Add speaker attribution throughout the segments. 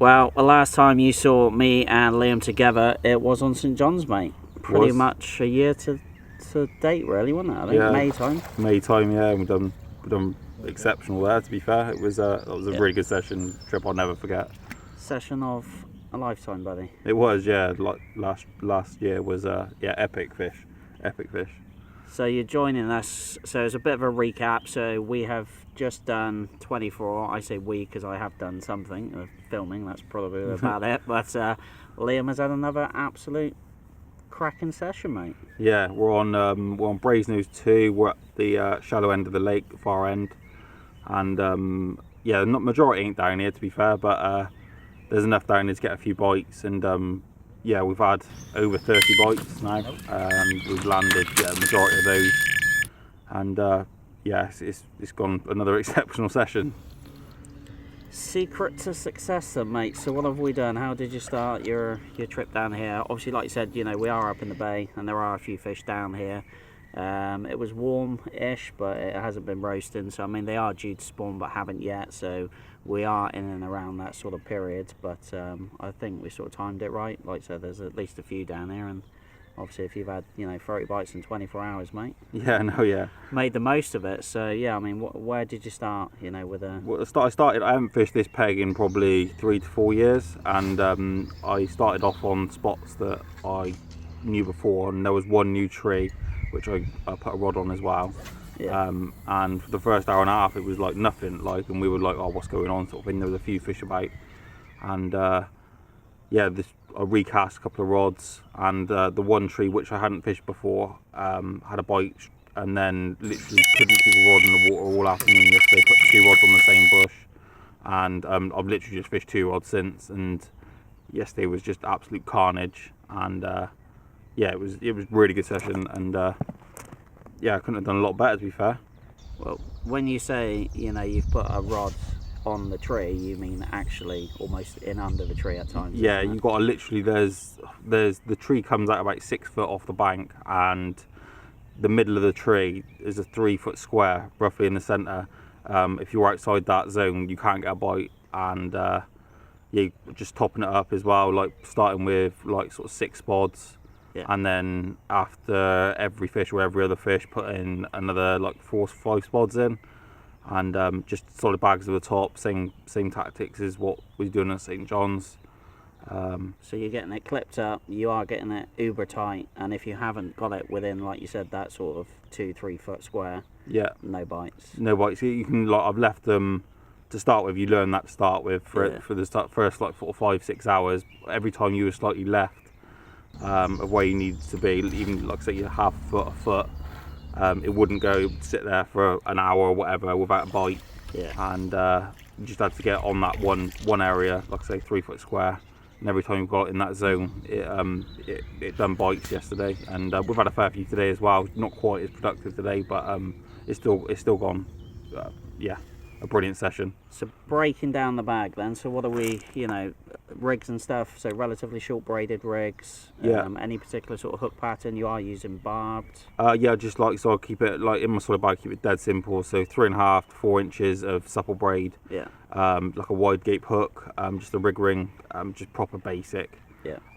Speaker 1: Well, the last time you saw me and Liam together, it was on St John's, mate. Pretty much a year to date, really, wasn't it? I think May time.
Speaker 2: May time, yeah. We've done exceptional there. To be fair, it was that was a really good session. Trip I'll never forget.
Speaker 1: Session of a lifetime, buddy.
Speaker 2: It was, yeah. Like last year was epic fish.
Speaker 1: So you're joining us. So it's a bit of a recap. So we have just done 24. I say we because I have done something filming. That's probably about it. But Liam has had another absolute cracking session, mate.
Speaker 2: Yeah, we're on Brasenose 2. We're at the shallow end of the lake, the far end, and not majority ain't down here, to be fair, but there's enough down here to get a few bites, and we've had over 30 bites now, and we've landed a majority of those, and it's gone another exceptional session.
Speaker 1: Secret to success then, mate. So what have we done? How did you start your trip down here? Obviously, like you said, we are up in the bay and there are a few fish down here. It was warm-ish, but it hasn't been roasting, so I mean they are due to spawn but haven't yet, so we are in and around that sort of period, but I think we sort of timed it right. Like I said, there's at least a few down here, and obviously if you've had 30 bites in 24 hours, mate, made the most of it. So yeah, I mean, where did you start, with a...
Speaker 2: Well, I haven't fished this peg in probably 3 to 4 years, and I started off on spots that I knew before, and there was one new tree which I put a rod on as well. And for the first hour and a half it was like nothing, and we were like, oh, what's going on, sort of thing. There was a few fish about, and I recast a couple of rods, and the one tree which I hadn't fished before had a bite, and then literally couldn't keep a rod in the water all afternoon yesterday. Put 2 rods on the same bush, and I've literally just fished 2 rods since, and yesterday was just absolute carnage, and it was really good session, and I couldn't have done a lot better, to be fair.
Speaker 1: Well, when you say you've put a rod on the tree, you mean actually almost in under the tree at times?
Speaker 2: Yeah, you've got to literally, there's the tree comes out about 6 foot off the bank, and the middle of the tree is a 3 foot square roughly in the centre. If you're outside that zone you can't get a bite, and just topping it up as well, like starting with like sort of 6 spods. Yeah. And then after every fish or every other fish, put in another like 4 to 5 spods in, and just solid bags at the top. Same tactics as what we're doing at St John's.
Speaker 1: So you're getting it clipped up, you are getting it uber tight, and if you haven't got it within, like you said, that sort of 2-3 foot square, no bites.
Speaker 2: You can, I've left them to start with. You learn that to start with for the first like 4 or 5-6 hours. Every time you were slightly left of where you need to be, even like say you're half a foot, it wouldn't go. It would sit there for an hour or whatever without a bite. And you just had to get on that one area, like I say, 3 foot square, and every time you got in that zone, it done bites yesterday, and we've had a fair few today as well. Not quite as productive today, but it's still gone. A brilliant session.
Speaker 1: So breaking down the bag then, so what are we, rigs and stuff, so relatively short braided rigs, any particular sort of hook pattern? You are using barbed?
Speaker 2: Just so I'll keep it, like in my sort of bag, keep it dead simple, so 3.5 to 4 inches of supple braid, like a wide gape hook, just a rig ring, just proper basic,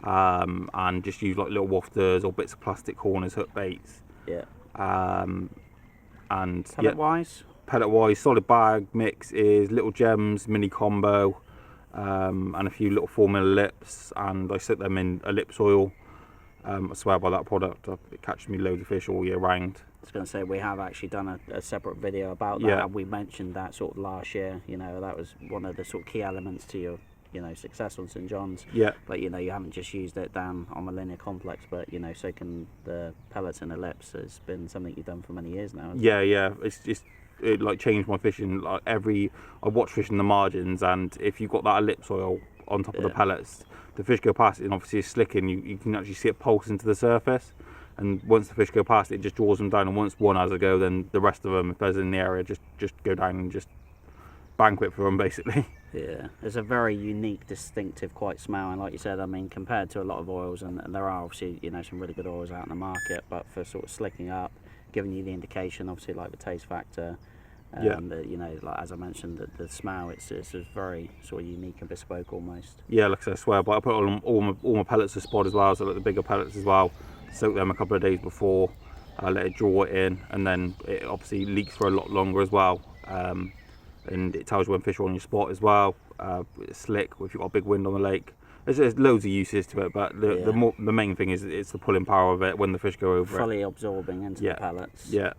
Speaker 2: and just use like little wafters or bits of plastic corners, hook baits, and pellet wise, solid bag mix is Little Gems mini combo, and a few little 4mm lips, and I sit them in ellipse oil. I swear by that product, it catches me loads of fish all year round.
Speaker 1: I was going to say, we have actually done a separate video about that, and we mentioned that sort of last year. That was one of the sort of key elements to your success on St John's. But you haven't just used it down on the linear complex, but soaking the pellets and ellipse has been something you've done for many years now.
Speaker 2: It like changed my fishing. Like I watch fishing the margins, and if you've got that ellipse oil on top of the pellets, the fish go past it, and obviously it's slicking. You can actually see it pulse into the surface, and once the fish go past it, it just draws them down. And once one has a go, then the rest of them, if there's in the area, just go down and just banquet for them, basically.
Speaker 1: Yeah, it's a very unique, distinctive, quite smell, and like you said, I mean, compared to a lot of oils, and there are obviously some really good oils out in the market, but for sort of slicking up, giving you the indication, obviously, like the taste factor, You know, like as I mentioned, the smell, it's very sort of unique and bespoke almost.
Speaker 2: Yeah, like I said, I swear, but I put all my pellets to spod as well, so like the bigger pellets as well. Soak them a couple of days before, let it draw it in, and then it obviously leaks for a lot longer as well. And it tells you when fish are on your spot as well. It's slick if you've got a big wind on the lake. There's loads of uses to it, but the main thing is it's the pulling power of it when the fish go over
Speaker 1: fully absorbing into the pellets.
Speaker 2: Yeah.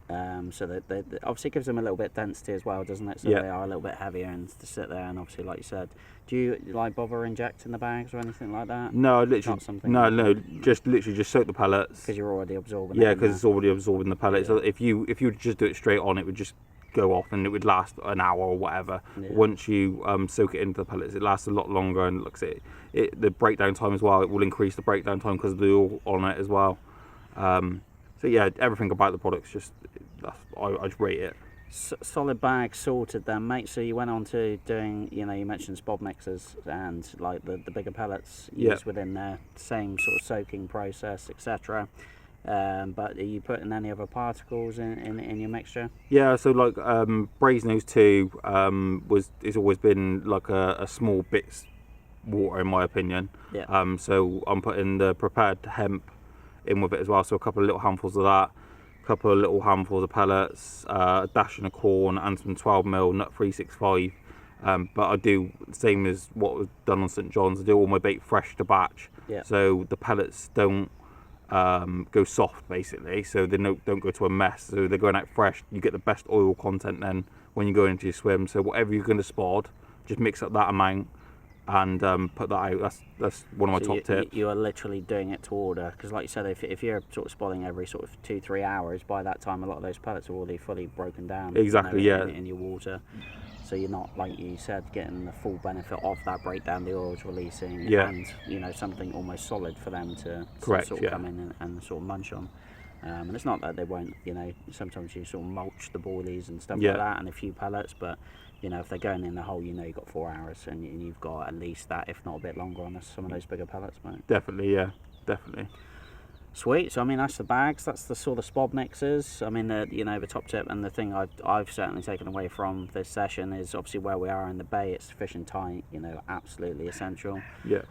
Speaker 1: So that obviously gives them a little bit of density as well, doesn't it? So they are a little bit heavier and to sit there. And obviously, like you said, do you like bother injecting the bags or anything like that?
Speaker 2: No, literally. No, just soak the pellets.
Speaker 1: Because you're already absorbing.
Speaker 2: Yeah, because it's already absorbing the pellets.
Speaker 1: Yeah.
Speaker 2: So if you just do it straight on, it would just go off and it would last an hour or whatever.
Speaker 1: Yeah.
Speaker 2: Once you soak it into the pellets, it lasts a lot longer, and looks at it, the breakdown time as well, it will increase the breakdown time because of the oil on it as well. So yeah, everything about the product's just, I just rate it.
Speaker 1: Solid bag sorted then, mate. So you went on to doing, you know, you mentioned spod mixers and like the bigger pellets used within there, same sort of soaking process, etc. But are you putting any other particles in your mixture? Yeah,
Speaker 2: so like Brasenose 2 it's always been like a small bits water in my opinion.
Speaker 1: Yeah.
Speaker 2: So I'm putting the prepared hemp in with it as well, so a couple of little handfuls of that, a couple of little handfuls of pellets, a dash of corn and some 12mm nut 365. But I do the same as what was done on St John's. I do all my bait fresh to batch, so the pellets don't go soft basically, so they don't go to a mess, so they're going out fresh. You get the best oil content then when you go into your swim. So whatever you're going to spod, just mix up that amount and put that out. That's one of my top tips.
Speaker 1: You are literally doing it to order, because like you said, if you're sort of spodding every sort of 2-3 hours, by that time a lot of those pellets are already fully broken down.
Speaker 2: Exactly,
Speaker 1: in your water. So you're not, like you said, getting the full benefit of that breakdown, the oil's releasing, and you know, something almost solid for them to sort of come in and sort of munch on. And it's not that they won't, you know, sometimes you sort of mulch the boilies and stuff like that and a few pellets, but you know, if they're going in the hole, you know, you've got 4 hours and you've got at least that, if not a bit longer on some of those bigger pellets, mate.
Speaker 2: Definitely, yeah, definitely.
Speaker 1: Sweet. So I mean, that's the bags, that's the sort of spod mixers. I mean, you know, the top tip and the thing I've certainly taken away from this session is obviously where we are in the bay, it's fishing tight, you know, absolutely essential.
Speaker 2: Yeah.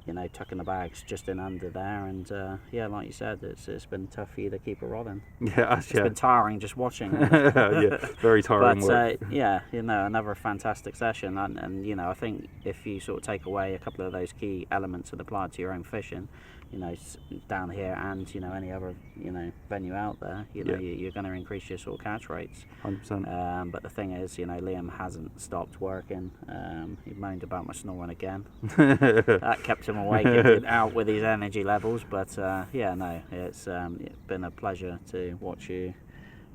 Speaker 1: You know, tucking the bags just in under there, and yeah, like you said, it's been tough for you to keep a rod in.
Speaker 2: Yeah,
Speaker 1: it's been tiring just watching.
Speaker 2: Yeah, very tiring work.
Speaker 1: Yeah, you know, another fantastic session, and you know, I think if you sort of take away a couple of those key elements and apply it to your own fishing, you know, down here and, you know, any other, you know, venue out there, you know, you're going to increase your sort of catch rates.
Speaker 2: 100%.
Speaker 1: But the thing is, you know, Liam hasn't stopped working. He moaned about my snoring again. That kept him awake and out with his energy levels. But yeah, no, it's been a pleasure to watch you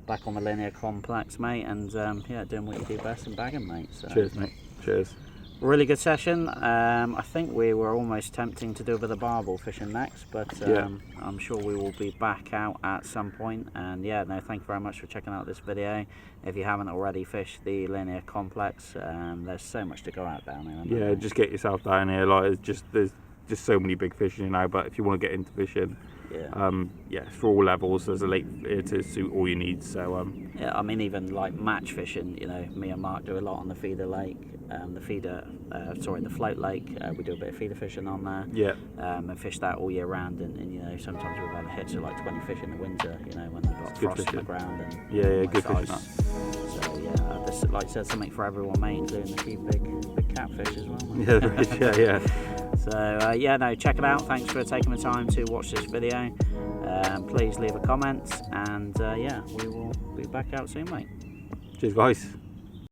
Speaker 1: back on the Linear Complex, mate, and yeah, doing what you do best and bagging, mate. So.
Speaker 2: Cheers, mate. Cheers.
Speaker 1: Really good session. I think we were almost tempting to do a bit of barbel fishing next, but I'm sure we will be back out at some point. And yeah, no, thank you very much for checking out this video. If you haven't already fished the Linear Complex, there's so much to go out down there.
Speaker 2: Yeah, just get yourself down here. Like, there's just so many big fish you know. But if you want to get into fishing, yeah, for all levels, there's a lake here to suit all your needs. So
Speaker 1: yeah, I mean, even like match fishing, you know, me and Mark do a lot on the feeder lake, the float lake. We do a bit of feeder fishing on there.
Speaker 2: Yeah.
Speaker 1: And fish that all year round, and you know, sometimes we've had hits of like 20 fish in the winter, you know, when they've got frost on the ground and
Speaker 2: good fishing.
Speaker 1: So yeah, this, like I said, something for everyone, mate, including a few big catfish as well.
Speaker 2: Yeah.
Speaker 1: So yeah, no, check it out. Thanks for taking the time to watch this video. Please leave a comment, and yeah, we will be back out soon, mate.
Speaker 2: Cheers, guys.